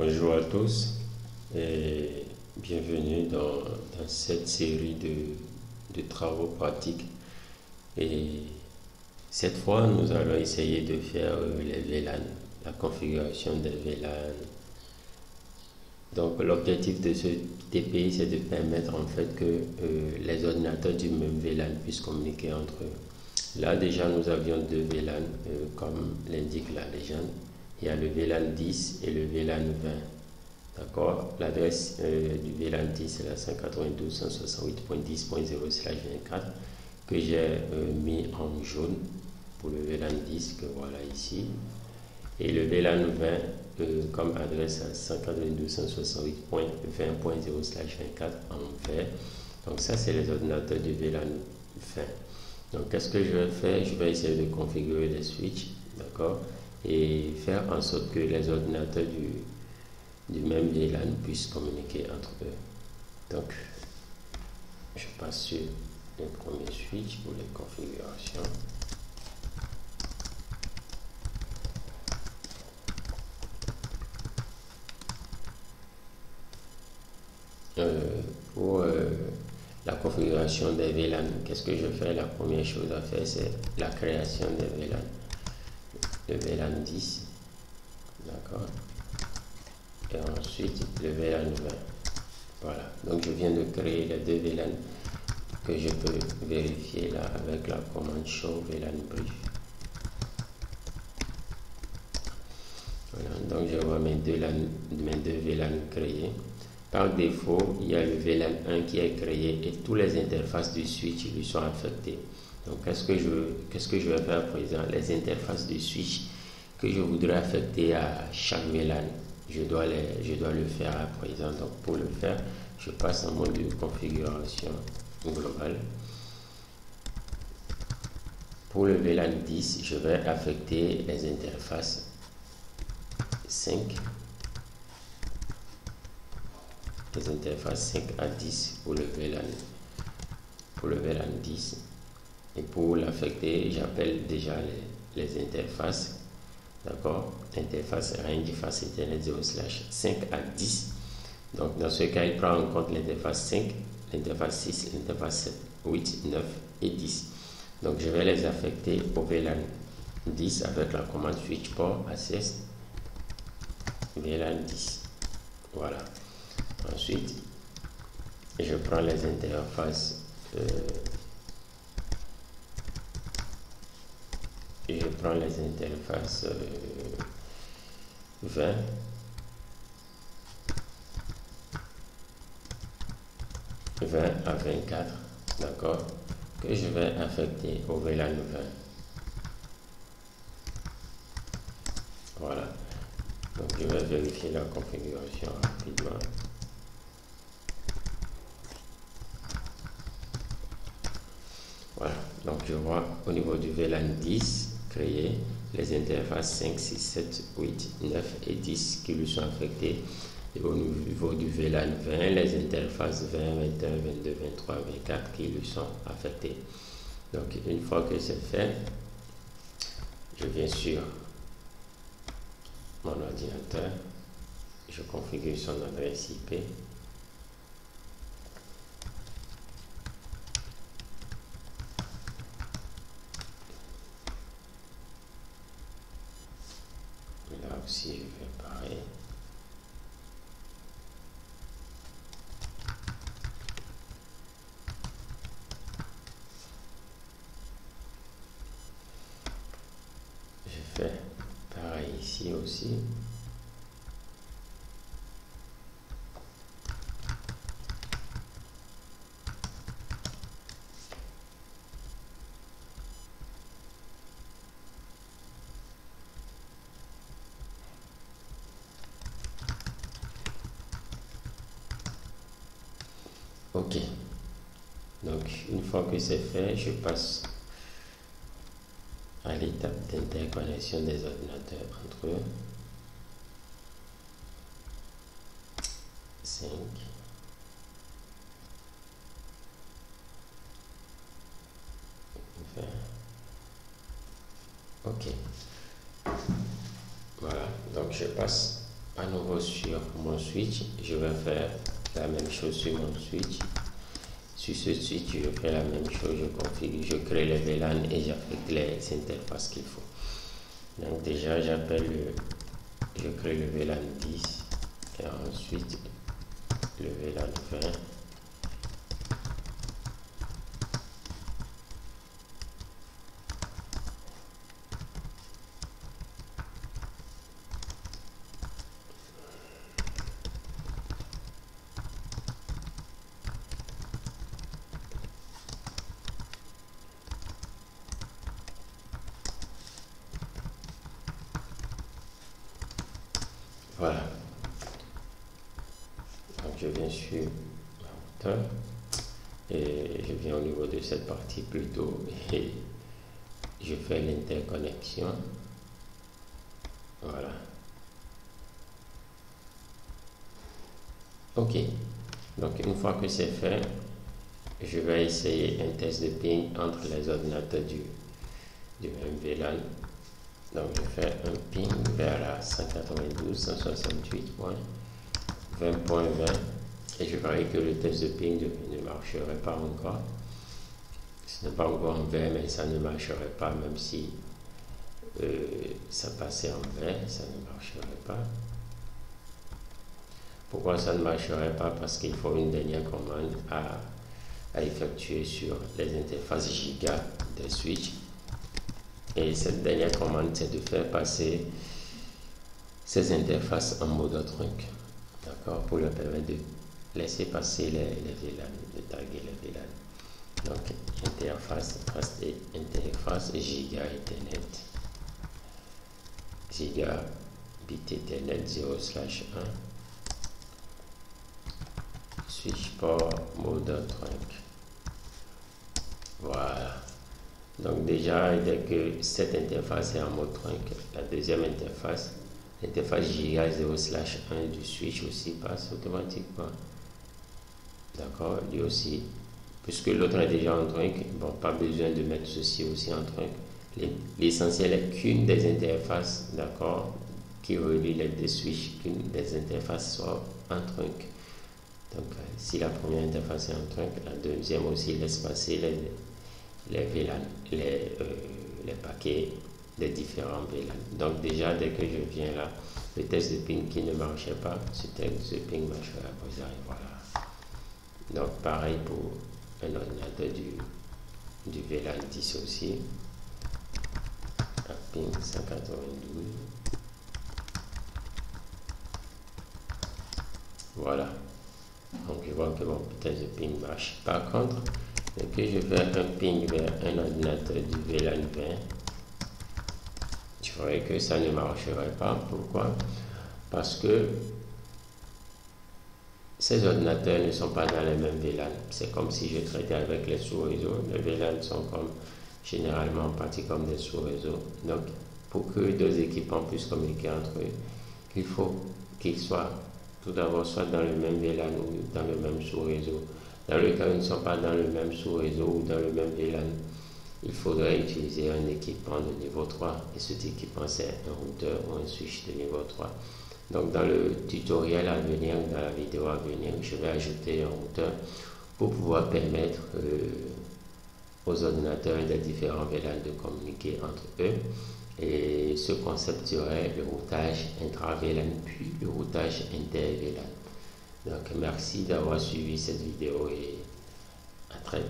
Bonjour à tous et bienvenue dans cette série de travaux pratiques. Et cette fois, nous allons essayer de faire les VLAN, la configuration des VLAN. Donc l'objectif de ce TPI, c'est de permettre en fait que les ordinateurs du même VLAN puissent communiquer entre eux. Là déjà, nous avions deux VLAN, comme l'indique la légende. Il y a le VLAN 10 et le VLAN 20. D'accord. L'adresse du VLAN 10 c'est la 192.168.10.0/24 que j'ai mis en jaune pour le VLAN 10 que voilà ici. Et le VLAN 20 comme adresse à 192.168.20.0/24 en vert. Donc ça c'est les ordinateurs du VLAN 20. Donc qu'est-ce que je vais faire? Je vais essayer de configurer les switches, d'accord, et faire en sorte que les ordinateurs du même VLAN puissent communiquer entre eux. Donc je passe sur le premier switch pour les configurations. Pour la configuration des VLAN, qu'est-ce que je fais? La première chose à faire, c'est la création des VLAN. Le VLAN 10, d'accord, et ensuite le VLAN 20. Voilà, donc je viens de créer les deux VLAN que je peux vérifier là avec la commande show VLAN brief. Voilà, donc je vois mes deux VLAN créés. Par défaut, il y a le VLAN 1 qui est créé et toutes les interfaces du switch lui sont affectées. Donc qu'est-ce que je vais faire à présent? Les interfaces du switch que je voudrais affecter à chaque VLAN, je dois le faire à présent. Donc pour le faire, je passe en mode de configuration globale. Pour le VLAN 10, je vais affecter les interfaces 5. Les interfaces 5 à 10 pour le VLAN 10. Et pour l'affecter, j'appelle déjà les interfaces, d'accord, interface range face Ethernet 0/5 à 10. Donc dans ce cas, il prend en compte l'interface 5, l'interface 6, l'interface 7, 8, 9 et 10. Donc je vais les affecter au VLAN 10 avec la commande switch port access VLAN 10. Voilà. Ensuite, je prends les interfaces 20, 20 à 24, d'accord, que je vais affecter au VLAN 20. Voilà. Donc je vais vérifier la configuration rapidement. Voilà, donc je vois au niveau du VLAN 10 créé les interfaces 5, 6, 7, 8, 9 et 10 qui lui sont affectées. Et au niveau du VLAN 20, les interfaces 20, 21, 22, 23, 24 qui lui sont affectées. Donc une fois que c'est fait, je viens sur mon ordinateur, je configure son adresse IP. Là aussi, je fais pareil. Je fais pareil ici aussi. Ok, donc une fois que c'est fait, je passe à l'étape d'interconnexion des ordinateurs entre eux. 5. Ok. Voilà, donc je passe à nouveau sur mon switch. Je vais faire la même chose sur mon switch. Sur ce switch, je fais la même chose, je configure, je crée les VLAN et j'affecte les interfaces qu'il faut. Donc déjà, je crée le VLAN 10 et ensuite le VLAN 20. Voilà. Donc je viens sur ma hauteur et je viens au niveau de cette partie plutôt et je fais l'interconnexion. Voilà. Ok. Donc une fois que c'est fait, je vais essayer un test de ping entre les ordinateurs du même VLAN. Donc je fais un ping vers la 192.168.20.20 et je verrai que le test de ping ne marcherait pas encore. Ce n'est pas encore en vert, mais ça ne marcherait pas, même si ça passait en vert, ça ne marcherait pas. Pourquoi ça ne marcherait pas? Parce qu'il faut une dernière commande à effectuer sur les interfaces giga des switches. Et cette dernière commande, c'est de faire passer ces interfaces en mode trunk, d'accord, pour leur permettre de laisser passer les VLAN, de taguer les VLAN. Donc, interface giga Ethernet, giga bit Ethernet 0/1, switch port mode trunk. Voilà. Donc déjà, dès que cette interface est en mode trunk, la deuxième interface, l'interface giga 0/1 du switch aussi passe automatiquement. D'accord, lui aussi. Puisque l'autre est déjà en trunk, bon, pas besoin de mettre ceci aussi en trunk. L'essentiel est qu'une des interfaces, d'accord, qui relie les deux switches, qu'une des interfaces soit en trunk. Donc, si la première interface est en trunk, la deuxième aussi laisse passer les VLAN, les paquets des différents VLAN. Donc déjà, dès que je viens là, le test de ping qui ne marchait pas, ce test de ping marchera. Voilà. Donc pareil pour un ordinateur du VLAN 10 aussi. À ping 192. Voilà. Donc je vois que mon test de ping marche. Par contre, dès que je fais un ping vers un ordinateur du VLAN 20, je verrai que ça ne marcherait pas. Pourquoi? Parce que ces ordinateurs ne sont pas dans les mêmes VLAN. C'est comme si je traitais avec les sous-réseaux. Les VLAN sont généralement partis comme des sous-réseaux. Donc, pour que deux équipements puissent communiquer entre eux, il faut qu'ils soient tout d'abord soit dans le même VLAN ou dans le même sous-réseau. Dans le cas où ils ne sont pas dans le même sous-réseau ou dans le même VLAN, il faudrait utiliser un équipement de niveau 3 et cet équipement c'est un routeur ou un switch de niveau 3. Donc dans le tutoriel à venir, dans la vidéo à venir, je vais ajouter un routeur pour pouvoir permettre aux ordinateurs des différents VLAN de communiquer entre eux. Et ce concept serait le routage intra-VLAN puis le routage inter-VLAN. Donc merci d'avoir suivi cette vidéo et à très